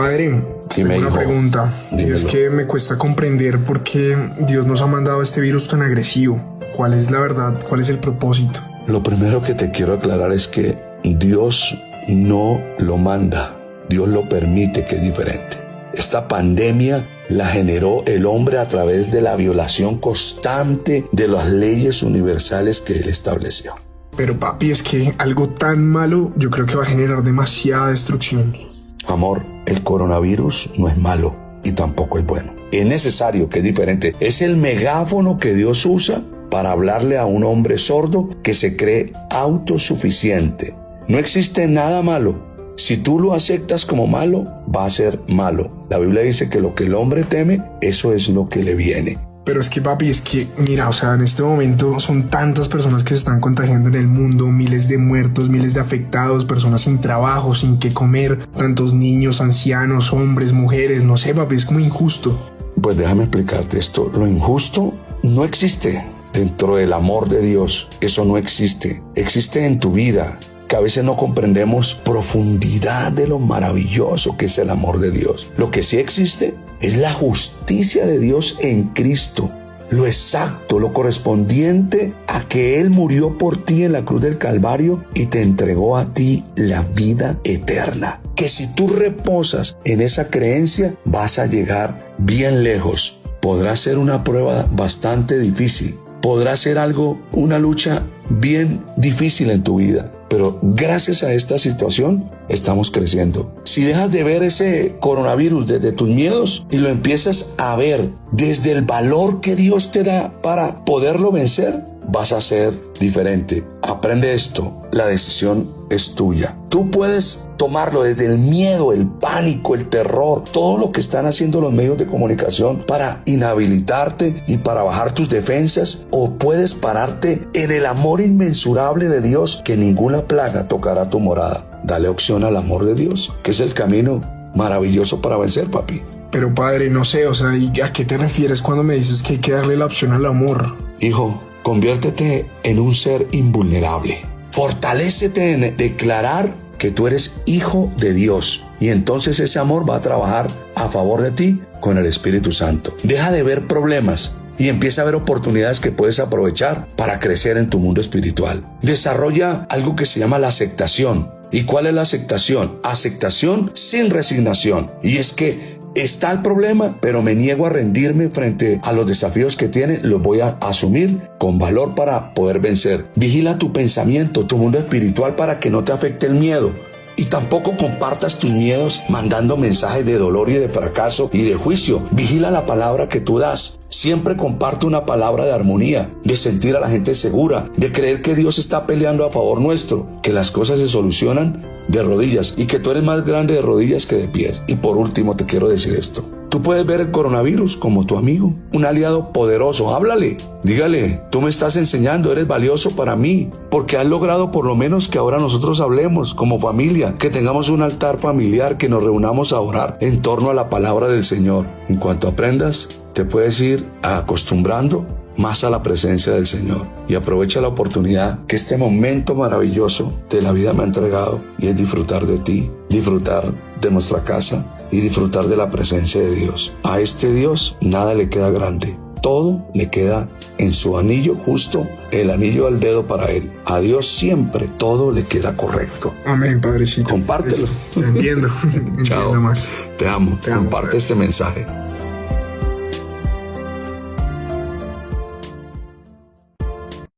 Padre, Dime, tengo una hijo. pregunta. Y Dímelo. es que me cuesta comprender por qué Dios nos ha mandado este virus tan agresivo. ¿Cuál es la verdad? ¿Cuál es el propósito? Lo primero que te quiero aclarar es que Dios no lo manda, Dios lo permite, que es diferente. Esta pandemia la generó el hombre a través de la violación constante de las leyes universales que él estableció. Pero papi, es que algo tan malo yo creo que va a generar demasiada destrucción. Amor, el coronavirus no es malo y tampoco es bueno. Es necesario, que es diferente. Es el megáfono que Dios usa para hablarle a un hombre sordo que se cree autosuficiente. No existe nada malo. Si tú lo aceptas como malo, va a ser malo. La Biblia dice que lo que el hombre teme, eso es lo que le viene. Pero es que papi, es que mira, o sea, en este momento son tantas personas que se están contagiando en el mundo, miles de muertos, miles de afectados, personas sin trabajo, sin qué comer, tantos niños, ancianos, hombres, mujeres, no sé, papi, es como injusto. Pues déjame explicarte esto. Lo injusto no existe dentro del amor de Dios. Eso no existe. Existe en tu vida, que a veces no comprendemos profundidad de lo maravilloso que es el amor de Dios. Lo que sí existe es la justicia de Dios en Cristo. Lo exacto, lo correspondiente a que Él murió por ti en la cruz del Calvario y te entregó a ti la vida eterna. Que si tú reposas en esa creencia, vas a llegar bien lejos. Podrá ser una prueba bastante difícil. Podrá ser una lucha bien difícil en tu vida. Pero gracias a esta situación estamos creciendo. Si dejas de ver ese coronavirus desde tus miedos y lo empiezas a ver desde el valor que Dios te da para poderlo vencer, vas a ser diferente. Aprende esto, la decisión es tuya. Tú puedes tomarlo desde el miedo, el pánico, el terror, todo lo que están haciendo los medios de comunicación para inhabilitarte y para bajar tus defensas, o puedes pararte en el amor inmensurable de Dios, que ninguna plaga tocará tu morada. Dale opción al amor de Dios, que es el camino maravilloso para vencer, papi. Pero padre, no sé, o sea, ¿y a qué te refieres cuando me dices que hay que darle la opción al amor? Hijo, conviértete en un ser invulnerable. Fortalécete en declarar que tú eres hijo de Dios, y entonces ese amor va a trabajar a favor de ti con el Espíritu Santo. Deja de ver problemas y empieza a ver oportunidades que puedes aprovechar para crecer en tu mundo espiritual. Desarrolla algo que se llama la aceptación. ¿Y cuál es la aceptación? Aceptación sin resignación. Y es que está el problema, pero me niego a rendirme frente a los desafíos que tiene. Los voy a asumir con valor para poder vencer. Vigila tu pensamiento, tu mundo espiritual, para que no te afecte el miedo. Y tampoco compartas tus miedos mandando mensajes de dolor y de fracaso y de juicio. Vigila la palabra que tú das. Siempre comparte una palabra de armonía, de sentir a la gente segura, de creer que Dios está peleando a favor nuestro, que las cosas se solucionan de rodillas y que tú eres más grande de rodillas que de pies. Y por último te quiero decir esto. Tú puedes ver el coronavirus como tu amigo, un aliado poderoso. Háblale, dígale, tú me estás enseñando, eres valioso para mí, porque has logrado por lo menos que ahora nosotros hablemos como familia, que tengamos un altar familiar, que nos reunamos a orar en torno a la palabra del Señor. En cuanto aprendas, te puedes ir acostumbrando más a la presencia del Señor, y aprovecha la oportunidad que este momento maravilloso de la vida me ha entregado, y es disfrutar de ti, disfrutar de nuestra casa y disfrutar de la presencia de Dios. A este Dios nada le queda grande, todo le queda en su anillo justo, el anillo al dedo para Él. A Dios siempre todo le queda correcto. Amén, padrecito. Compártelo. Entiendo. Chao. Entiendo más. Te amo. Te amo, Comparte padre. este mensaje.